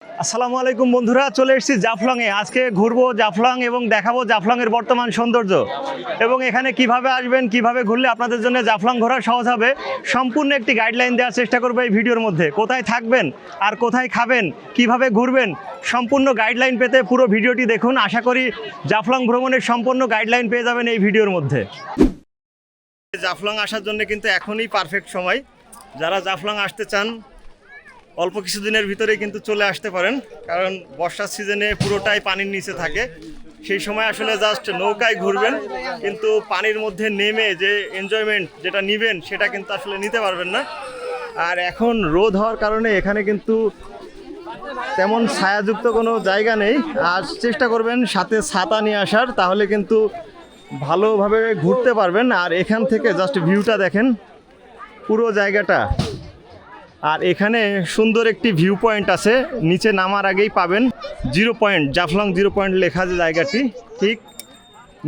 আসসালামু আলাইকুম বন্ধুরা, চলে এসেছি জাফলংয়ে। আজকে ঘুরবো জাফলং এবং দেখাবো জাফলংয়ের বর্তমান সৌন্দর্য এবং এখানে কিভাবে আসবেন, কিভাবে ঘুরলে আপনাদের জন্য জাফলং ঘোরা সহজ হবে। সম্পূর্ণ একটি গাইডলাইন দেওয়ার চেষ্টা করবো এই ভিডিওর মধ্যে। কোথায় থাকবেন আর কোথায় খাবেন, কিভাবে ঘুরবেন, সম্পূর্ণ গাইডলাইন পেতে পুরো ভিডিওটি দেখুন। আশা করি জাফলং ভ্রমণের সম্পূর্ণ গাইডলাইন পেয়ে যাবেন এই ভিডিওর মধ্যে। জাফলং আসার জন্য কিন্তু এখনই পারফেক্ট সময়। যারা জাফলং আসতে চান অল্প কিছুদিনের ভিতরে কিন্তু চলে আসতে পারেন, কারণ বর্ষার সিজনে পুরোটাই পানির নিচে থাকে। সেই সময় আসলে জাস্ট নৌকায় ঘুরবেন, কিন্তু পানির মধ্যে নেমে যে এনজয়মেন্ট যেটা নেবেন সেটা কিন্তু আসলে নিতে পারবেন না। আর এখন রোদ হওয়ার কারণে এখানে কিন্তু তেমন ছায়াযুক্ত কোনো জায়গা নেই। আর চেষ্টা করবেন সাথে ছাতা নিয়ে আসার, তাহলে কিন্তু ভালোভাবে ঘুরতে পারবেন। আর এখান থেকে জাস্ট ভিউটা দেখেন, পুরো জায়গাটা। আর এখানে সুন্দর একটি ভিউ পয়েন্ট আছে, নিচে নামার আগেই পাবেন zero point, Jaflong zero point লেখা যে জায়গাটি, ঠিক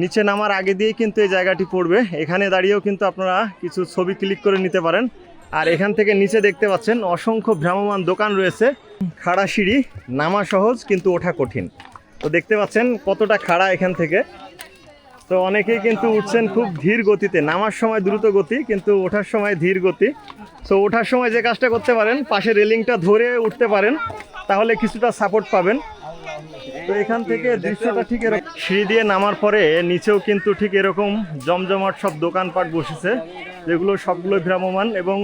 নিচে নামার আগে দিয়েই কিন্তু এই জায়গাটি পড়বে। এখানে দাঁড়িয়েও কিন্তু আপনারা কিছু ছবি ক্লিক করে নিতে পারেন। আর এখান থেকে নিচে দেখতে পাচ্ছেন অসংখ্য ভ্রাম্যমান দোকান রয়েছে। খাড়া সিঁড়ি, নামা সহজ কিন্তু ওঠা কঠিন। তো দেখতে পাচ্ছেন কতটা খাড়া এখান থেকে। তো অনেকেই কিন্তু উঠছেন খুব ধীর গতিতে, নামার সময় দ্রুত গতি কিন্তু ওঠার সময় ধীর গতি। তো ওঠার সময় যে কাজটা করতে পারেন, পাশে রেলিংটা ধরে উঠতে পারেন, তাহলে কিছুটা সাপোর্ট পাবেন। তো এখান থেকে দৃশ্যটা ঠিক এরকম। সিঁড়ি দিয়ে নামার পরে নিচেও কিন্তু ঠিক এরকম জমজমাট সব দোকানপাট বসেছে, যেগুলো সবগুলো ভ্রাম্যমান এবং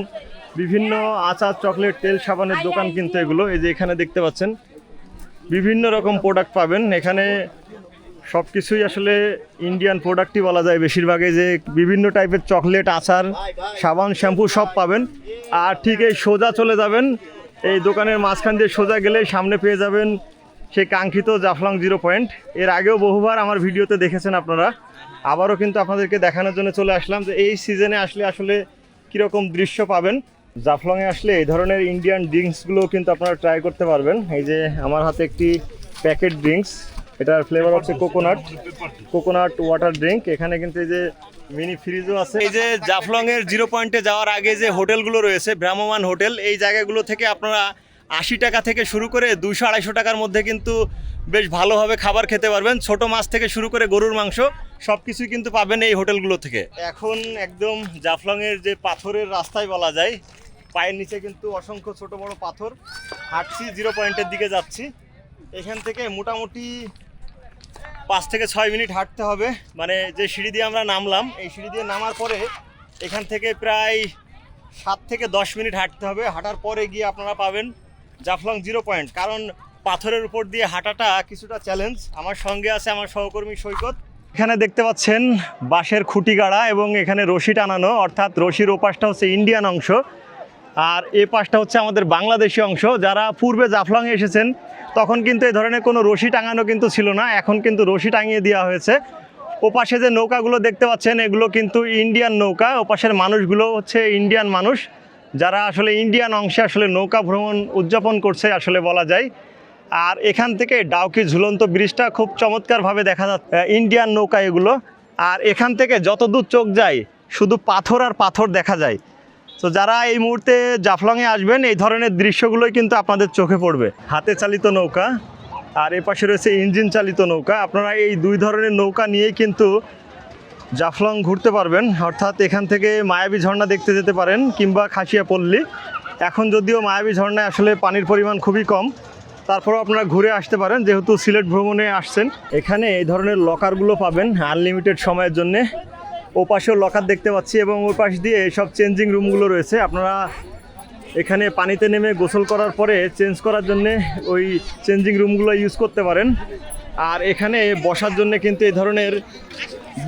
বিভিন্ন আচার, চকলেট, তেল, সাবানের দোকান কিন্তু এগুলো। এই যে এখানে দেখতে পাচ্ছেন বিভিন্ন রকম প্রোডাক্ট পাবেন এখানে। সব কিছুই আসলে ইন্ডিয়ান প্রোডাক্টই বলা যায় বেশিরভাগই, যে বিভিন্ন টাইপের চকলেট, আচার, সাবান, শ্যাম্পু সব পাবেন। আর ঠিক এই সোজা চলে যাবেন, এই দোকানের মাঝখান দিয়ে সোজা গেলে সামনে পেয়ে যাবেন সেই কাঙ্ক্ষিত জাফলং জিরো পয়েন্ট। এর আগেও বহুবার আমার ভিডিওতে দেখেছেন আপনারা, আবারও কিন্তু আপনাদেরকে দেখানোর জন্য চলে আসলাম যে এই সিজনে আসলে আসলে কীরকম দৃশ্য পাবেন। জাফলংয়ে আসলে এই ধরনের ইন্ডিয়ান ড্রিঙ্কসগুলো কিন্তু আপনারা ট্রাই করতে পারবেন। এই যে আমার হাতে একটি প্যাকেট ড্রিঙ্কস, এটার ফ্লেভার হচ্ছে কোকোনাট ওয়াটার ড্রিঙ্ক। এখানে কিন্তু এই যে মিনি ফ্রিজও আছে। এই যে জাফলং এর জিরো পয়েন্টে যাওয়ার আগে যে হোটেলগুলো রয়েছে, ভ্রাম্যমান হোটেল, এই জায়গাগুলো থেকে আপনারা 80 টাকা থেকে শুরু করে 200-250 টাকার মধ্যে কিন্তু বেশ ভালোভাবে খাবার খেতে পারবেন। ছোট মাছ থেকে শুরু করে গরুর মাংস সব কিছুই কিন্তু পাবেন এই হোটেলগুলো থেকে। এখন একদম জাফলং এর যে পাথরের রাস্তায় বলা যায়, পায়ের নিচে কিন্তু অসংখ্য ছোট বড় পাথর। হাঁটছি, জিরো পয়েন্টের দিকে যাচ্ছি। এখান থেকে মোটামুটি 5 থেকে 6 মিনিট হাঁটতে হবে। মানে যে সিঁড়ি দিয়ে আমরা নামলাম, এই সিঁড়ি দিয়ে নামার পরে এখান থেকে প্রায় 7 থেকে 10 মিনিট হাঁটতে হবে। হাঁটার পরে গিয়ে আপনারা পাবেন জাফলং জিরো পয়েন্ট। কারণ পাথরের উপর দিয়ে হাঁটাটা কিছুটা চ্যালেঞ্জ। আমার সঙ্গে আছে আমার সহকর্মী সৈকত। এখানে দেখতে পাচ্ছেন বাঁশের খুঁটি গাড়া এবং এখানে রশি টানানো, অর্থাৎ রশির ওপাশটা হচ্ছে ইন্ডিয়ান অংশ আর এ পাশটা হচ্ছে আমাদের বাংলাদেশি অংশ। যারা পূর্বে জাফলংয়ে এসেছেন তখন কিন্তু এই ধরনের কোনো রশি টাঙানো কিন্তু ছিল না, এখন কিন্তু রশি টাঙিয়ে দেওয়া হয়েছে। ওপাশে যে নৌকাগুলো দেখতে পাচ্ছেন এগুলো কিন্তু ইন্ডিয়ান নৌকা। ওপাশের মানুষগুলো হচ্ছে ইন্ডিয়ান মানুষ, যারা আসলে ইন্ডিয়ান অংশে আসলে নৌকা ভ্রমণ উদযাপন করছে আসলে বলা যায়। আর এখান থেকে ডাউকি ঝুলন্ত ব্রিজটা খুব চমৎকারভাবে দেখা যাচ্ছে, ইন্ডিয়ান নৌকা এগুলো। আর এখান থেকে যতদূর চোখ যায় শুধু পাথর আর পাথর দেখা যায়। তো যারা এই মুহূর্তে জাফলংয়ে আসবেন, এই ধরনের দৃশ্যগুলোই কিন্তু আপনাদের চোখে পড়বে। হাতে চালিত নৌকা আর এ পাশে রয়েছে ইঞ্জিন চালিত নৌকা। আপনারা এই দুই ধরনের নৌকা নিয়েই কিন্তু জাফলং ঘুরতে পারবেন। অর্থাৎ এখান থেকে মায়াবী ঝর্ণা দেখতে যেতে পারেন কিংবা খাসিয়াপল্লী। এখন যদিও মায়াবী ঝর্ণায় আসলে পানির পরিমাণ খুবই কম, তারপরেও আপনারা ঘুরে আসতে পারেন যেহেতু সিলেট ভ্রমণে আসছেন। এখানে এই ধরনের লকারগুলো পাবেন আনলিমিটেড সময়ের জন্যে। ও পাশেও লকার দেখতে পাচ্ছি এবং ওই পাশ দিয়ে সব চেঞ্জিং রুমগুলো রয়েছে। আপনারা এখানে পানিতে নেমে গোসল করার পরে চেঞ্জ করার জন্যে ওই চেঞ্জিং রুমগুলো ইউজ করতে পারেন। আর এখানে বসার জন্য কিন্তু এই ধরনের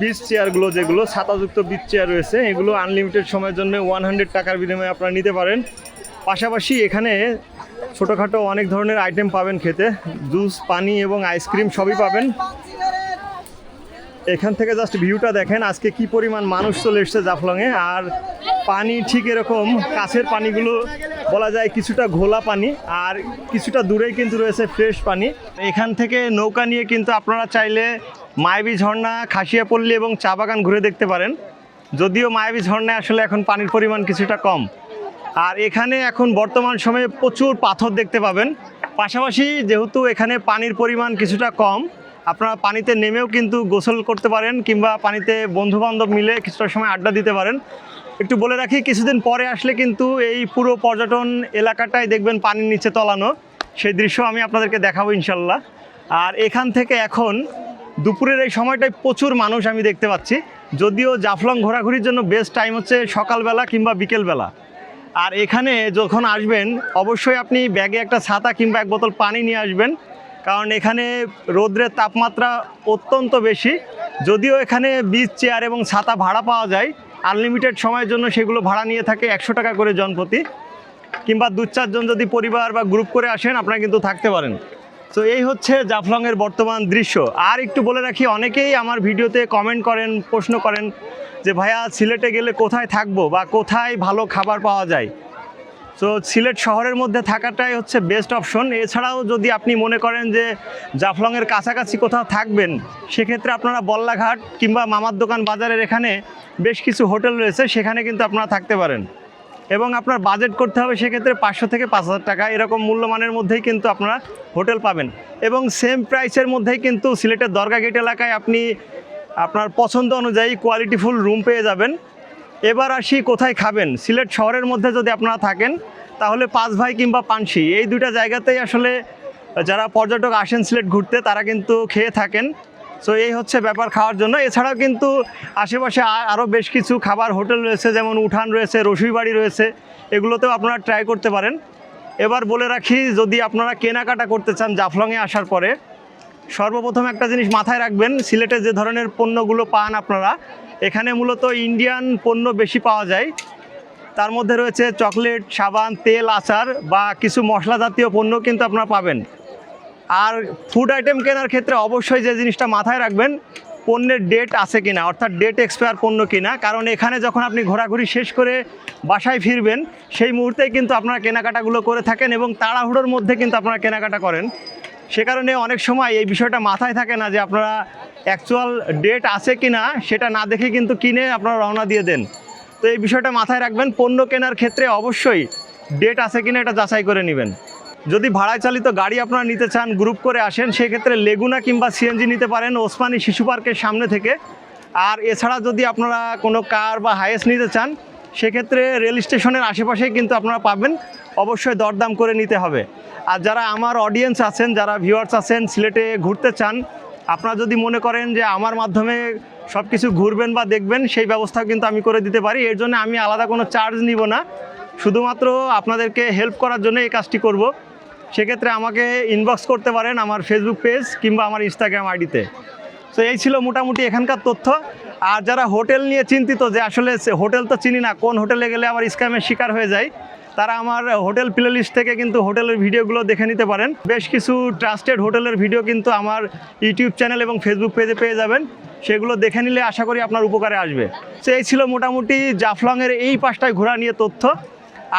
বিচ চেয়ারগুলো, যেগুলো ছাতাযুক্ত বিচ চেয়ার রয়েছে, এগুলো আনলিমিটেড সময়ের জন্য 100 টাকার বিনিময়ে আপনারা নিতে পারেন। পাশাপাশি এখানে ছোটোখাটো অনেক ধরনের আইটেম পাবেন খেতে, জুস, পানি এবং আইসক্রিম সবই পাবেন। এখান থেকে জাস্ট ভিউটা দেখেন, আজকে কি পরিমাণ মানুষ চলে এসছে জাফলংয়ে। আর পানি ঠিক এরকম, কাছের পানিগুলো বলা যায় কিছুটা ঘোলা পানি, আর কিছুটা দূরেই কিন্তু রয়েছে ফ্রেশ পানি। এখান থেকে নৌকা নিয়ে কিন্তু আপনারা চাইলে মায়াবী ঝর্ণা, খাসিয়াপল্লী এবং চা বাগান ঘুরে দেখতে পারেন। যদিও মায়াবী ঝর্ণায় আসলে এখন পানির পরিমাণ কিছুটা কম। আর এখানে এখন বর্তমান সময়ে প্রচুর পাথর দেখতে পাবেন, পাশাপাশি যেহেতু এখানে পানির পরিমাণ কিছুটা কম, আপনারা পানিতে নেমেও কিন্তু গোসল করতে পারেন কিংবা পানিতে বন্ধুবান্ধব মিলে কিছুটা সময় আড্ডা দিতে পারেন। একটু বলে রাখি, কিছুদিন পরে আসলে কিন্তু এই পুরো পর্যটন এলাকাটাই দেখবেন পানির নিচে তলানো, সেই দৃশ্য আমি আপনাদেরকে দেখাবো ইনশাল্লাহ। আর এখান থেকে এখন দুপুরের এই সময়টায় প্রচুর মানুষ আমি দেখতে পাচ্ছি, যদিও জাফলং ঘোরাঘুরির জন্য বেস্ট টাইম হচ্ছে সকালবেলা কিংবা বিকেলবেলা। আর এখানে যখন আসবেন অবশ্যই আপনি ব্যাগে একটা ছাতা কিংবা এক বোতল পানি নিয়ে আসবেন, কারণ এখানে রৌদ্রের তাপমাত্রা অত্যন্ত বেশি। যদিও এখানে বিচ চেয়ার এবং ছাতা ভাড়া পাওয়া যায়, আনলিমিটেড সময়ের জন্য সেগুলো ভাড়া নিয়ে থাকে 100 টাকা করে জনপ্রতি, কিংবা 2-4 জন যদি পরিবার বা গ্রুপ করে আসেন আপনারা কিন্তু থাকতে পারেন। তো এই হচ্ছে জাফলংয়ের বর্তমান দৃশ্য। আর একটু বলে রাখি, অনেকেই আমার ভিডিওতে কমেন্ট করেন, প্রশ্ন করেন যে ভাইয়া সিলেটে গেলে কোথায় থাকবো বা কোথায় ভালো খাবার পাওয়া যায়। তো সিলেট শহরের মধ্যে থাকাটাই হচ্ছে বেস্ট অপশন। এছাড়াও যদি আপনি মনে করেন যে জাফলংয়ের কাছাকাছি কোথাও থাকবেন, সেক্ষেত্রে আপনারা বল্লাঘাট কিংবা মামার দোকান বাজারের এখানে বেশ কিছু হোটেল রয়েছে, সেখানে কিন্তু আপনারা থাকতে পারেন। এবং আপনার বাজেট করতে হবে সেক্ষেত্রে 500 থেকে 5000 টাকা এরকম মূল্যমানের মধ্যেই কিন্তু আপনারা হোটেল পাবেন। এবং সেম প্রাইসের মধ্যেই কিন্তু সিলেটের দরগা গেট এলাকায় আপনি আপনার পছন্দ অনুযায়ী কোয়ালিটিফুল রুম পেয়ে যাবেন। এবার আসি কোথায় খাবেন। সিলেট শহরের মধ্যে যদি আপনারা থাকেন তাহলে পাঁচ ভাই কিংবা পানশি এই দুইটা জায়গাতেই আসলে যারা পর্যটক আসেন সিলেট ঘুরতে তারা কিন্তু খেয়ে থাকেন। সো এই হচ্ছে ব্যাপার খাওয়ার জন্য। এছাড়াও কিন্তু আশেপাশে আরও বেশ কিছু খাবার হোটেল রয়েছে, যেমন উঠান রয়েছে, রসুইবাড়ি রয়েছে, এগুলোতেও আপনারা ট্রাই করতে পারেন। এবার বলে রাখি, যদি আপনারা কেনাকাটা করতে চান জাফলংয়ে আসার পরে, সর্বপ্রথম একটা জিনিস মাথায় রাখবেন, সিলেটে যে ধরনের পণ্যগুলো পান আপনারা, এখানে মূলত ইন্ডিয়ান পণ্য বেশি পাওয়া যায়। তার মধ্যে রয়েছে চকলেট, সাবান, তেল, আচার বা কিছু মশলা জাতীয় পণ্য কিন্তু আপনারা পাবেন। আর ফুড আইটেম কেনার ক্ষেত্রে অবশ্যই যে জিনিসটা মাথায় রাখবেন, পণ্যের ডেট আছে কিনা, অর্থাৎ ডেট এক্সপায়ার পণ্য কিনা। কারণ এখানে যখন আপনি ঘোরাঘুরি শেষ করে বাসায় ফিরবেন সেই মুহূর্তেই কিন্তু আপনারা কেনাকাটাগুলো করে থাকেন এবং তাড়াহুড়োর মধ্যে কিন্তু আপনারা কেনাকাটা করেন। সে কারণে অনেক সময় এই বিষয়টা মাথায় থাকে না যে আপনারা অ্যাকচুয়াল ডেট আছে কিনা সেটা না দেখে কিন্তু কিনে আপনারা রওনা দিয়ে দেন। তো এই বিষয়টা মাথায় রাখবেন, পণ্য কেনার ক্ষেত্রে অবশ্যই ডেট আছে কিনা এটা যাচাই করে নেবেন। যদি ভাড়ায় চালিত গাড়ি আপনারা নিতে চান, গ্রুপ করে আসেন, সেক্ষেত্রে লেগুনা কিংবা সিএনজি নিতে পারেন ওসমানী শিশু পার্কের সামনে থেকে। আর এছাড়া যদি আপনারা কোনো কার বা হাইয়েস্ট নিতে চান, সেক্ষেত্রে রেল স্টেশনের আশেপাশেই কিন্তু আপনারা পাবেন, অবশ্যই দরদাম করে নিতে হবে। আর যারা আমার অডিয়েন্স আছেন, যারা ভিউয়ার্স আছেন, সিলেটে ঘুরতে চান, আপনারা যদি মনে করেন যে আমার মাধ্যমে সব কিছু ঘুরবেন বা দেখবেন, সেই ব্যবস্থাও কিন্তু আমি করে দিতে পারি। এর জন্য আমি আলাদা কোনো চার্জ নিব না, শুধুমাত্র আপনাদেরকে হেল্প করার জন্য এই কাজটি করব। সেক্ষেত্রে আমাকে ইনবক্স করতে পারেন আমার ফেসবুক পেজ কিংবা আমার ইনস্টাগ্রাম আইডিতে। তো এই ছিল মোটামুটি এখানকার তথ্য। আর যারা হোটেল নিয়ে চিন্তিত যে আসলে হোটেল তো চিনি না, কোন হোটেলে গেলে আবার স্ক্যামের শিকার হয়ে যায়, তারা আমার হোটেল প্লেলিস্ট থেকে কিন্তু হোটেলের ভিডিওগুলো দেখে নিতে পারেন। বেশ কিছু ট্রাস্টেড হোটেলের ভিডিও কিন্তু আমার ইউটিউব চ্যানেল এবং ফেসবুক পেজে পেয়ে যাবেন, সেগুলো দেখে নিলে আশা করি আপনার উপকারে আসবে। তো এই ছিল মোটামুটি জাফলংয়ের এই পাশটায় ঘোরা নিয়ে তথ্য।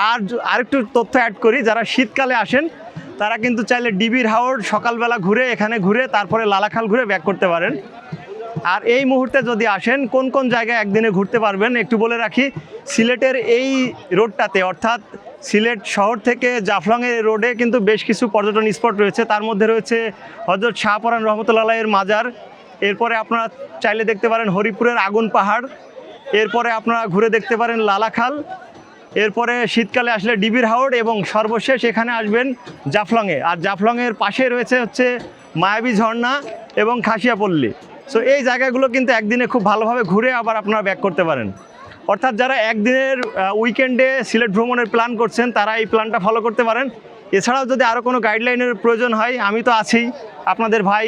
আর আরেকটু তথ্য অ্যাড করি, যারা শীতকালে আসেন তারা কিন্তু চাইলে ডিবির হাওর সকালবেলা ঘুরে, এখানে ঘুরে তারপরে লালাখাল ঘুরে ব্যাক করতে পারেন। আর এই মুহূর্তে যদি আসেন কোন কোন জায়গায় একদিনে ঘুরতে পারবেন একটু বলে রাখি। সিলেটের এই রোডটাতে, অর্থাৎ সিলেট শহর থেকে জাফলংয়ের রোডে কিন্তু বেশ কিছু পর্যটন স্পট রয়েছে। তার মধ্যে রয়েছে হযরত শাহপরান রহমতুল্লাহের মাজার, এরপরে আপনারা চাইলে দেখতে পারেন হরিপুরের আগুন পাহাড়, এরপরে আপনারা ঘুরে দেখতে পারেন লালাখাল, এরপরে শীতকালে আসলে ডিবির হাওড় এবং সর্বশেষ এখানে আসবেন জাফলংয়ে। আর জাফলংয়ের পাশে রয়েছে হচ্ছে মায়াবী ঝর্ণা এবং খাসিয়াপল্লী। সো এই জায়গাগুলো কিন্তু একদিনে খুব ভালোভাবে ঘুরে আবার আপনারা ব্যাক করতে পারেন। অর্থাৎ যারা একদিনের উইকেন্ডে সিলেট ভ্রমণের প্ল্যান করছেন তারা এই প্ল্যানটা ফলো করতে পারেন। এছাড়াও যদি আরও কোনো গাইডলাইনের প্রয়োজন হয়, আমি তো আছি আপনাদের ভাই।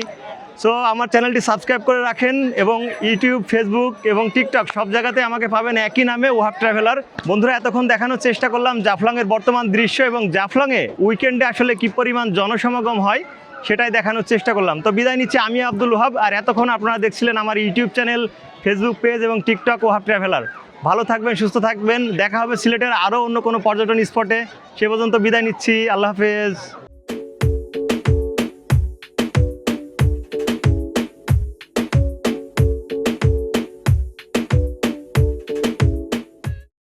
সো আমার চ্যানেলটি সাবস্ক্রাইব করে রাখেন এবং ইউটিউব, ফেসবুক এবং টিকটক সব জায়গাতে আমাকে পাবেন একই নামে, ওহাব ট্রাভেলার। বন্ধুরা, এতক্ষণ দেখানোর চেষ্টা করলাম জাফলংয়ের বর্তমান দৃশ্য এবং জাফলংয়ে উইকেন্ডে আসলে কী পরিমাণ জনসমাগম হয় সেটাই দেখানোর চেষ্টা করলাম। তো বিদায় নিচ্ছি, আমি আব্দুল ওহাব। আর এতক্ষণ আপনারা দেখছিলেন আমার ইউটিউব চ্যানেল, ফেসবুক পেজ এবং টিকটক ওহাব ট্রাভেলার। ভালো থাকবেন, সুস্থ থাকবেন। দেখা হবে সিলেটের আরও অন্য কোনো পর্যটন স্পটে। সে পর্যন্ত বিদায় নিচ্ছি। আল্লাহ হাফেজ।